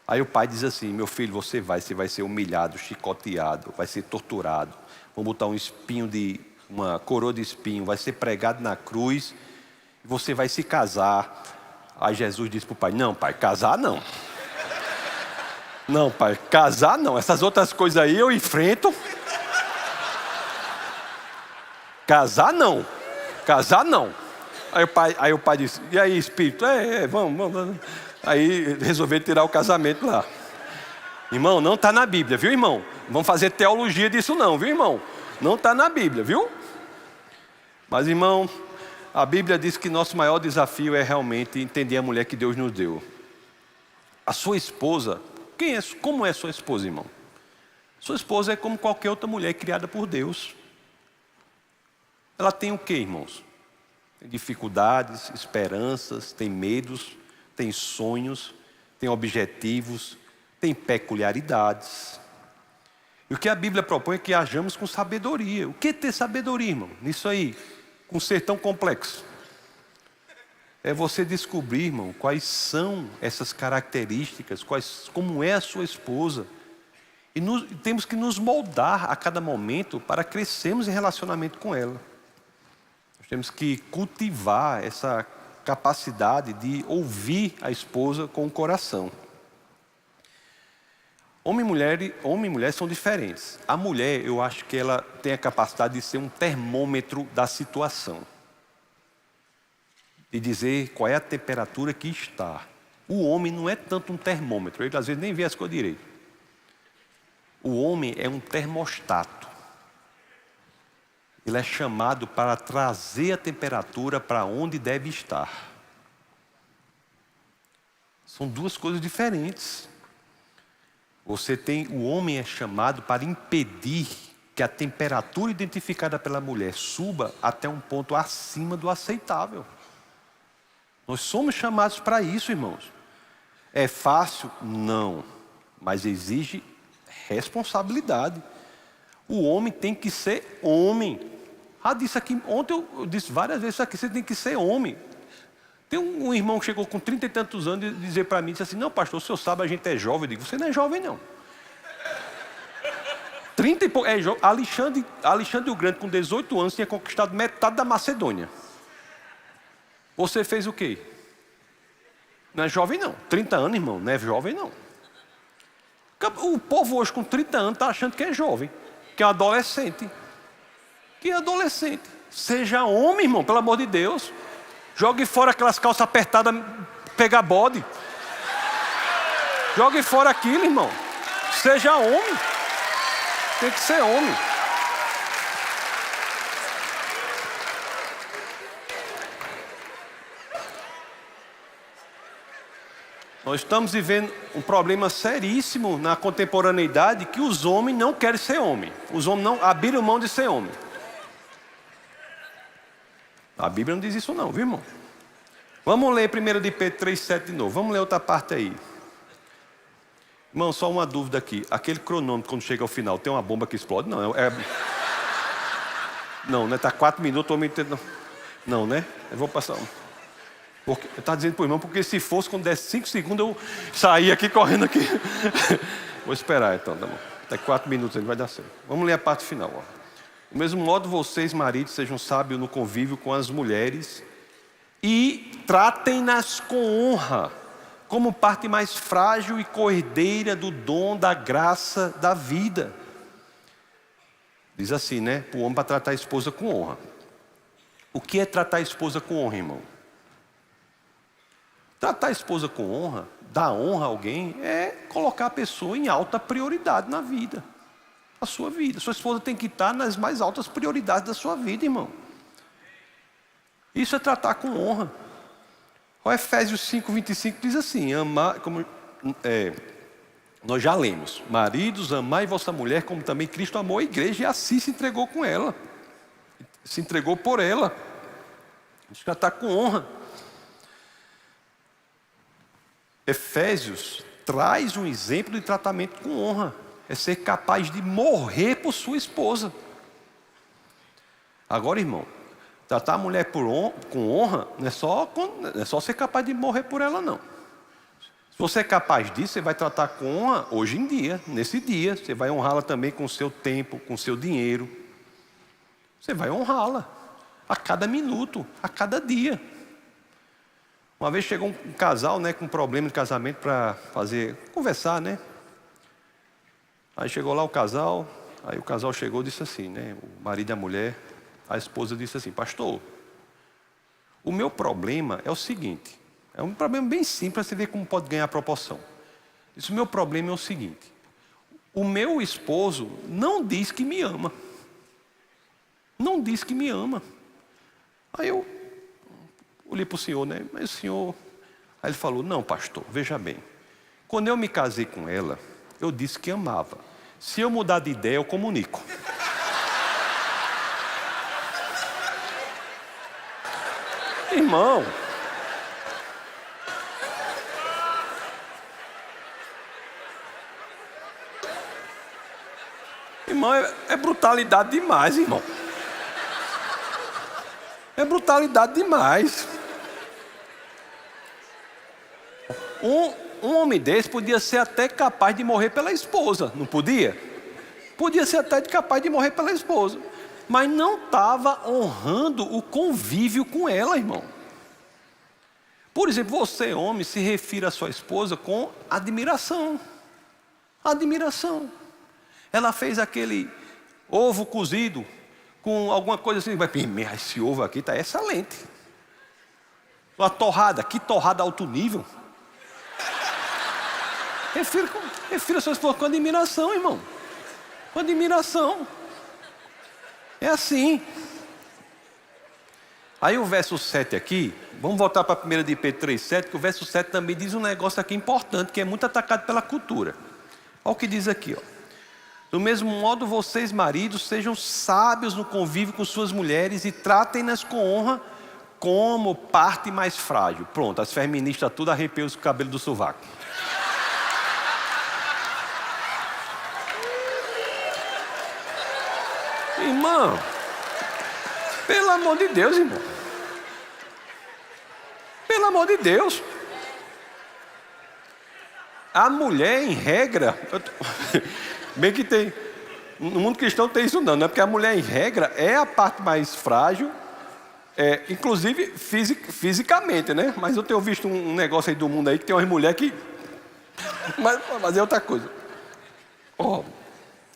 Aí o pai diz assim: meu filho, você vai ser humilhado, chicoteado, vai ser torturado. Vão botar uma coroa de espinho, vai ser pregado na cruz, e você vai se casar. Aí Jesus disse para o pai: não, pai, casar não. Não, pai, casar não. Essas outras coisas aí eu enfrento. Casar não. Casar não. Aí o pai disse: e aí, espírito? Vamos. Aí resolveu tirar o casamento lá. Irmão, não está na Bíblia, viu, irmão? Não vamos fazer teologia disso não, viu, irmão? Não está na Bíblia, viu? Mas, irmão, a Bíblia diz que nosso maior desafio é realmente entender a mulher que Deus nos deu. A sua esposa, como é sua esposa, irmão? Sua esposa é como qualquer outra mulher criada por Deus. Ela tem o quê, irmãos? Tem dificuldades, esperanças, tem medos, tem sonhos, tem objetivos, tem peculiaridades. E o que a Bíblia propõe é que hajamos com sabedoria. O que é ter sabedoria, irmão? Nisso aí, com um ser tão complexo. É você descobrir, irmão, quais são essas características, como é a sua esposa. E temos que nos moldar a cada momento para crescermos em relacionamento com ela. Nós temos que cultivar essa capacidade de ouvir a esposa com o coração. Homem e mulher são diferentes. A mulher, eu acho que ela tem a capacidade de ser um termômetro da situação. De dizer qual é a temperatura que está. O homem não é tanto um termômetro, ele às vezes nem vê as coisas direito. O homem é um termostato. Ele é chamado para trazer a temperatura para onde deve estar. São duas coisas diferentes. O homem é chamado para impedir que a temperatura identificada pela mulher suba até um ponto acima do aceitável. Nós somos chamados para isso, irmãos. É fácil? Não. Mas exige responsabilidade. O homem tem que ser homem. Disse aqui, ontem eu disse várias vezes isso aqui, você tem que ser homem. Tem um irmão que chegou com 30 e tantos anos e dizer para mim, disse assim: não, pastor, o senhor sabe, a gente é jovem. Eu digo: você não é jovem, não. 30 e pouco, Alexandre o Grande, com 18 anos, tinha conquistado metade da Macedônia. Você fez o quê? Não é jovem, não. 30 anos, irmão, não é jovem, não. O povo hoje com 30 anos está achando que é jovem, que é adolescente. Seja homem, irmão, pelo amor de Deus. Jogue fora aquelas calças apertadas, pegar bode. Jogue fora aquilo, irmão. Seja homem. Tem que ser homem. Nós estamos vivendo um problema seríssimo na contemporaneidade, que os homens não querem ser homem. Os homens não abriram mão de ser homem. A Bíblia não diz isso não, viu, irmão? Vamos ler 1 de Pedro 3,7 de novo. Vamos ler outra parte aí. Irmão, só uma dúvida aqui. Aquele cronômetro, quando chega ao final, tem uma bomba que explode? Não, não, né? Tá 4 minutos, eu me entendo. Não, né? Eu vou passar. Está dizendo para o irmão, porque se fosse, quando desse 5 segundos, eu saía aqui correndo aqui. Vou esperar então, tá bom. Até 4 minutos ele vai dar certo. Vamos ler a parte final. Ó. Do mesmo modo, vocês, maridos, sejam sábios no convívio com as mulheres e tratem-nas com honra, como parte mais frágil e cordeira do dom da graça da vida. Diz assim, né? Para o homem para tratar a esposa com honra. O que é tratar a esposa com honra, irmão? Tratar a esposa com honra, dar honra a alguém, é colocar a pessoa em alta prioridade na vida. A sua vida. Sua esposa tem que estar nas mais altas prioridades da sua vida, irmão. Isso é tratar com honra. O Efésios 5:25 diz assim, nós já lemos, maridos, amai vossa mulher como também Cristo amou a igreja e assim se entregou com ela. Se entregou por ela. Diz que tratar com honra. Efésios traz um exemplo de tratamento com honra. É ser capaz de morrer por sua esposa. Agora, irmão, tratar a mulher com honra não é só ser capaz de morrer por ela, não. Se você é capaz disso, você vai tratar com honra hoje em dia, nesse dia. Você vai honrá-la também com o seu tempo, com o seu dinheiro. Você vai honrá-la a cada minuto, a cada dia. Uma vez chegou um casal, né, com problema de casamento para conversar, né? Aí chegou lá o casal, aí o casal chegou e disse assim, né, o marido e a mulher, a esposa disse assim, pastor, o meu problema é o seguinte, é um problema bem simples, para você ver como pode ganhar proporção. Disse, o meu problema é o seguinte, o meu esposo não diz que me ama. Não diz que me ama. Aí eu olhei para o senhor, né? Mas o senhor... Aí ele falou, não, pastor, veja bem. Quando eu me casei com ela, eu disse que amava. Se eu mudar de ideia, eu comunico. Irmão. Irmão, é brutalidade demais, irmão. É brutalidade demais. Um homem desse podia ser até capaz de morrer pela esposa, não podia? Podia ser até capaz de morrer pela esposa, mas não estava honrando o convívio com ela, irmão. Por exemplo, você, homem, se refira à sua esposa com admiração. Admiração. Ela fez aquele ovo cozido com alguma coisa assim, esse ovo aqui está excelente. Uma torrada, que torrada alto nível. Refira a sua esposa com admiração, irmão. Com admiração. É assim. Aí o verso 7 aqui, vamos voltar para a 1 de Pedro 3,7, que o verso 7 também diz um negócio aqui importante, que é muito atacado pela cultura. Olha o que diz aqui, ó. Do mesmo modo, vocês, maridos, sejam sábios no convívio com suas mulheres e tratem-nas com honra como parte mais frágil. Pronto, as feministas tudo arrepiam o cabelo do sovaco. Irmão, pelo amor de Deus, irmão. Pelo amor de Deus. A mulher, em regra... Bem que tem... No mundo cristão tem isso não é porque a mulher, em regra, é a parte mais frágil, inclusive fisicamente, né? Mas eu tenho visto um negócio aí do mundo aí, que tem umas mulheres que... Mas é outra coisa.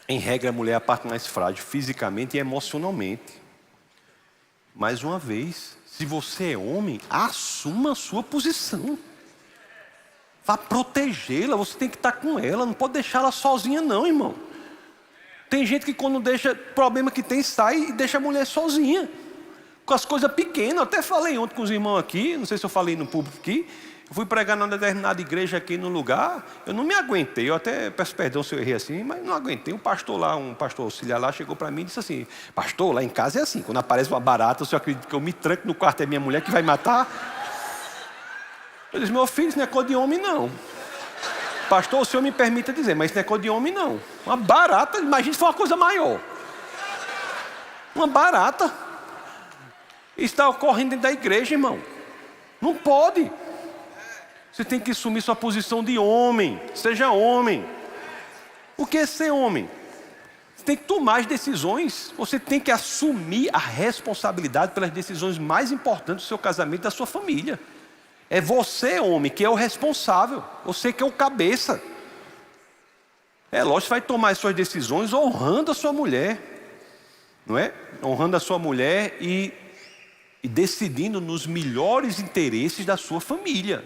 Em regra, a mulher é a parte mais frágil, fisicamente e emocionalmente. Mais uma vez, se você é homem, assuma a sua posição. Vá protegê-la, você tem que estar com ela, não pode deixar ela sozinha não, irmão. Tem gente que quando deixa, problema que tem, sai e deixa a mulher sozinha. Com as coisas pequenas, eu até falei ontem com os irmãos aqui, não sei se eu falei no público aqui, eu fui pregar numa determinada igreja aqui no lugar, eu não me aguentei, eu até peço perdão se eu errei assim, mas não aguentei. Um pastor auxiliar lá, chegou para mim e disse assim, pastor, lá em casa é assim, quando aparece uma barata, o senhor acredita que eu me tranco no quarto da minha mulher que vai matar? Eu disse, meu filho, isso não é coisa de homem não. Pastor, o senhor me permita dizer, mas isso não é coisa de homem não. Uma barata, imagina se for uma coisa maior. Uma barata. Isso está ocorrendo dentro da igreja, irmão. Não pode. Você tem que assumir sua posição de homem. Seja homem. O que é ser homem? Você tem que tomar as decisões. Você tem que assumir a responsabilidade pelas decisões mais importantes do seu casamento e da sua família. É você, homem, que é o responsável. Você que é o cabeça. É lógico que vai tomar as suas decisões honrando a sua mulher. Não é? Honrando a sua mulher e decidindo nos melhores interesses da sua família.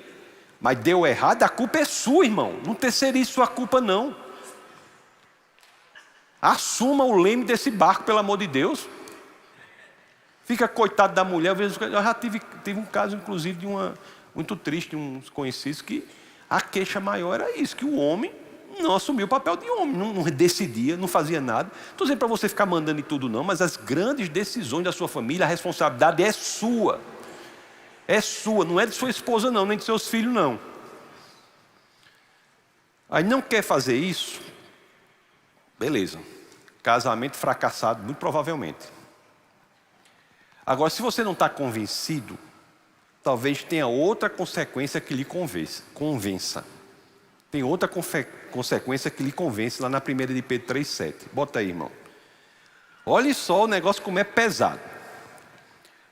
Mas deu errado, a culpa é sua, irmão. Não terceirize sua culpa, não. Assuma o leme desse barco, pelo amor de Deus. Fica coitado da mulher. Eu já tive um caso, inclusive, de muito triste, de uns conhecidos, que a queixa maior era isso, que o homem não assumiu o papel de homem, não decidia, não fazia nada. Estou dizendo para você ficar mandando em tudo não, mas as grandes decisões da sua família, a responsabilidade é sua. É sua, não é de sua esposa não, nem de seus filhos não. Aí não quer fazer isso, beleza. Casamento fracassado, muito provavelmente. Agora, se você não está convencido, talvez tenha outra consequência que lhe convença. Tem outra consequência que lhe convence lá na 1 de Pedro 3,7. Bota aí, irmão. Olha só o negócio como é pesado.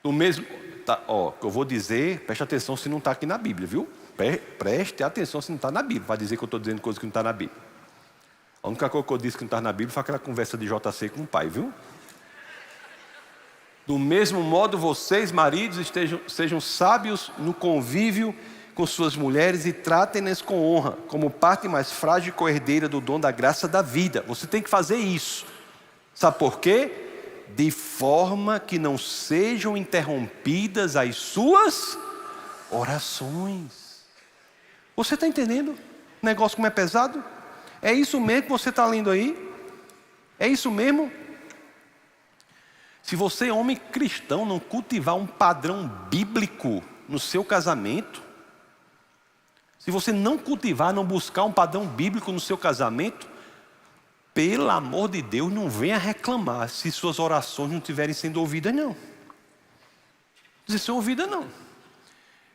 No mesmo, que eu vou dizer, preste atenção se não está aqui na Bíblia, viu? Preste atenção se não está na Bíblia. Vai dizer que eu estou dizendo coisa que não está na Bíblia. A única coisa que eu disse que não está na Bíblia foi aquela conversa de JC com o pai, viu? Do mesmo modo, vocês, maridos, sejam sábios no convívio com suas mulheres e tratem-nas com honra, como parte mais frágil e coerdeira do dom da graça da vida. Você tem que fazer isso. Sabe por quê? De forma que não sejam interrompidas as suas orações. Você está entendendo o negócio como é pesado? É isso mesmo que você está lendo aí? É isso mesmo? Se você, homem cristão, não cultivar um padrão bíblico no seu casamento, se você não cultivar, não buscar um padrão bíblico no seu casamento, pelo amor de Deus, não venha reclamar se suas orações não estiverem sendo ouvidas, não. Não são ouvidas, não.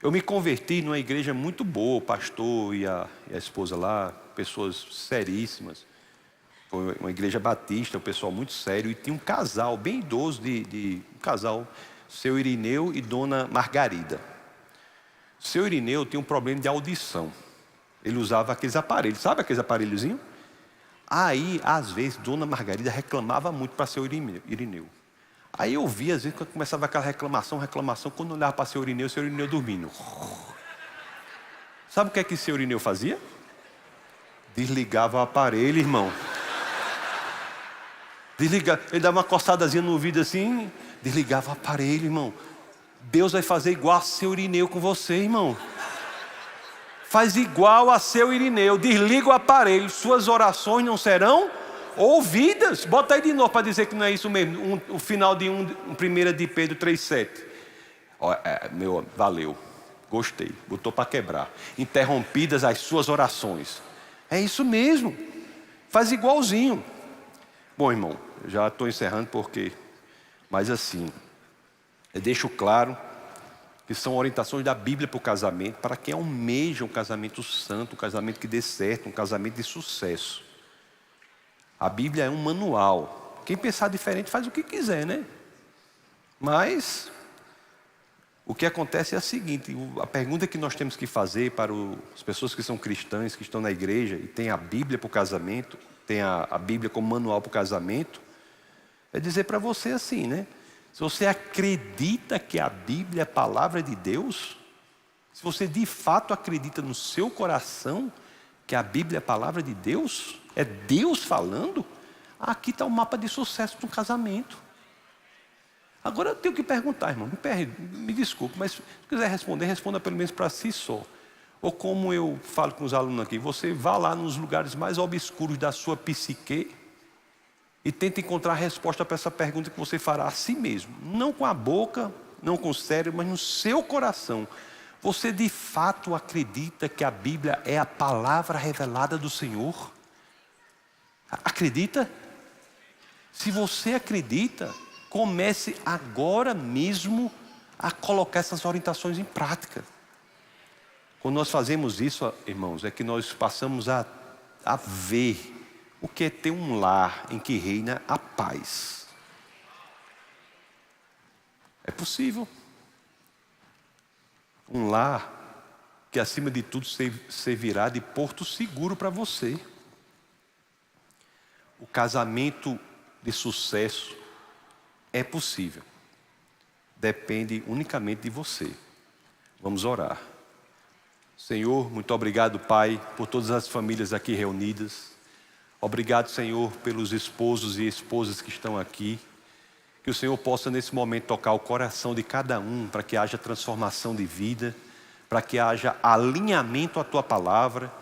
Eu me converti numa igreja muito boa, o pastor e a esposa lá, pessoas seríssimas. Foi uma igreja batista, um pessoal muito sério, e tinha um casal bem idoso, um casal, seu Irineu e dona Margarida. Seu Irineu tinha um problema de audição. Ele usava aqueles aparelhos, sabe aqueles aparelhozinhos? Aí, às vezes, dona Margarida reclamava muito para seu Irineu. Aí eu via, às vezes, quando começava aquela reclamação, quando eu olhava para seu Irineu dormindo. Sabe o que é que seu Irineu fazia? Desligava o aparelho, irmão. Ele dava uma coçadazinha no ouvido assim, desligava o aparelho, irmão. Deus vai fazer igual a seu Irineu com você, irmão. Faz igual a seu Irineu, desliga o aparelho, suas orações não serão ouvidas. Bota aí de novo para dizer que não é isso mesmo. O final de 1 de Pedro 3,7. Valeu, gostei, botou para quebrar. Interrompidas as suas orações. É isso mesmo, faz igualzinho. Bom, irmão, já estou encerrando mas assim, eu deixo claro que são orientações da Bíblia para o casamento, para quem almeja um casamento santo, um casamento que dê certo, um casamento de sucesso. A Bíblia é um manual. Quem pensar diferente faz o que quiser, né? Mas o que acontece é a seguinte, a pergunta que nós temos que fazer para as pessoas que são cristãs, que estão na igreja e têm a Bíblia para o casamento, tem a Bíblia como manual para o casamento, é dizer para você assim, né? Se você acredita que a Bíblia é a palavra de Deus, se você de fato acredita no seu coração que a Bíblia é a palavra de Deus, é Deus falando, aqui está o mapa de sucesso do casamento. Agora eu tenho que perguntar, irmão, me desculpe, mas se quiser responder, responda pelo menos para si só. Ou como eu falo com os alunos aqui, você vá lá nos lugares mais obscuros da sua psique e tenta encontrar a resposta para essa pergunta que você fará a si mesmo. Não com a boca, não com o cérebro, mas no seu coração. Você de fato acredita que a Bíblia é a palavra revelada do Senhor? Acredita? Se você acredita, comece agora mesmo a colocar essas orientações em prática. Quando nós fazemos isso, irmãos, é que nós passamos a ver o que é ter um lar em que reina a paz. É possível. Um lar que, acima de tudo, servirá de porto seguro para você. O casamento de sucesso é possível. Depende unicamente de você. Vamos orar. Senhor, muito obrigado, Pai, por todas as famílias aqui reunidas. Obrigado, Senhor, pelos esposos e esposas que estão aqui. Que o Senhor possa nesse momento tocar o coração de cada um, para que haja transformação de vida, para que haja alinhamento à Tua palavra,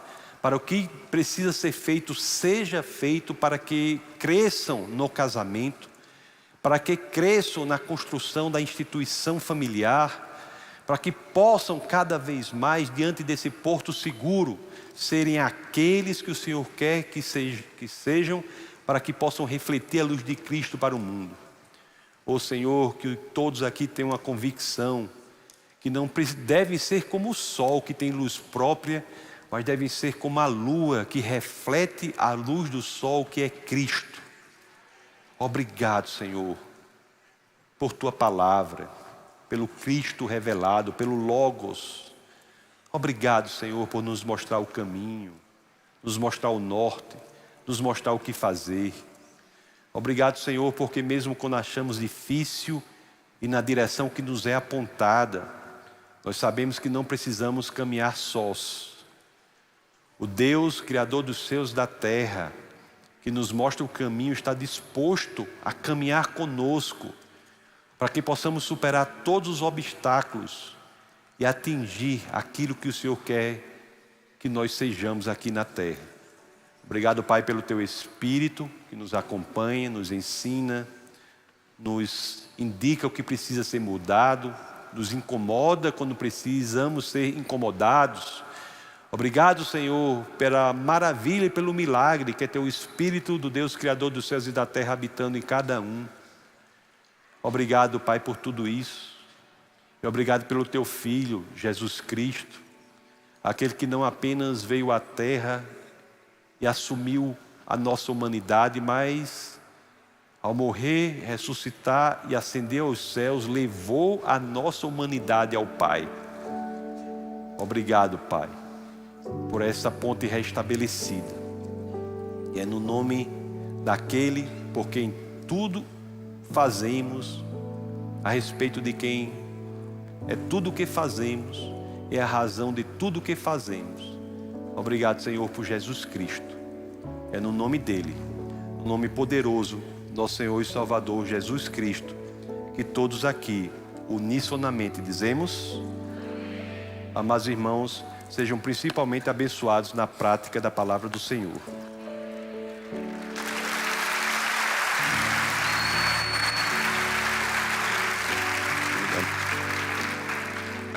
para o que precisa ser feito, seja feito, para que cresçam no casamento, para que cresçam na construção da instituição familiar, para que possam cada vez mais, diante desse porto seguro, serem aqueles que o Senhor quer que sejam, para que possam refletir a luz de Cristo para o mundo. Ó Senhor, que todos aqui tenham uma convicção que não devem ser como o sol que tem luz própria, mas devem ser como a lua que reflete a luz do sol que é Cristo. Obrigado, Senhor, por Tua palavra, pelo Cristo revelado, pelo Logos. Obrigado, Senhor, por nos mostrar o caminho, nos mostrar o norte, nos mostrar o que fazer. Obrigado, Senhor, porque mesmo quando achamos difícil e na direção que nos é apontada, nós sabemos que não precisamos caminhar sós. O Deus, Criador dos céus e da terra, que nos mostra o caminho, está disposto a caminhar conosco, para que possamos superar todos os obstáculos e atingir aquilo que o Senhor quer que nós sejamos aqui na terra. Obrigado, Pai, pelo Teu Espírito que nos acompanha, nos ensina, nos indica o que precisa ser mudado, nos incomoda quando precisamos ser incomodados. Obrigado, Senhor, pela maravilha e pelo milagre que é Teu Espírito do Deus Criador dos céus e da terra habitando em cada um. Obrigado, Pai, por tudo isso. E obrigado pelo Teu Filho, Jesus Cristo, aquele que não apenas veio à terra e assumiu a nossa humanidade, mas ao morrer, ressuscitar e ascender aos céus, levou a nossa humanidade ao Pai. Obrigado, Pai, por essa ponte restabelecida. E é no nome daquele por quem tudo fazemos, a respeito de quem é tudo o que fazemos, é a razão de tudo o que fazemos. Obrigado, Senhor, por Jesus Cristo. É no nome dele, no nome poderoso, nosso Senhor e Salvador Jesus Cristo, que todos aqui, unisonamente, dizemos: amados irmãos, sejam principalmente abençoados na prática da palavra do Senhor.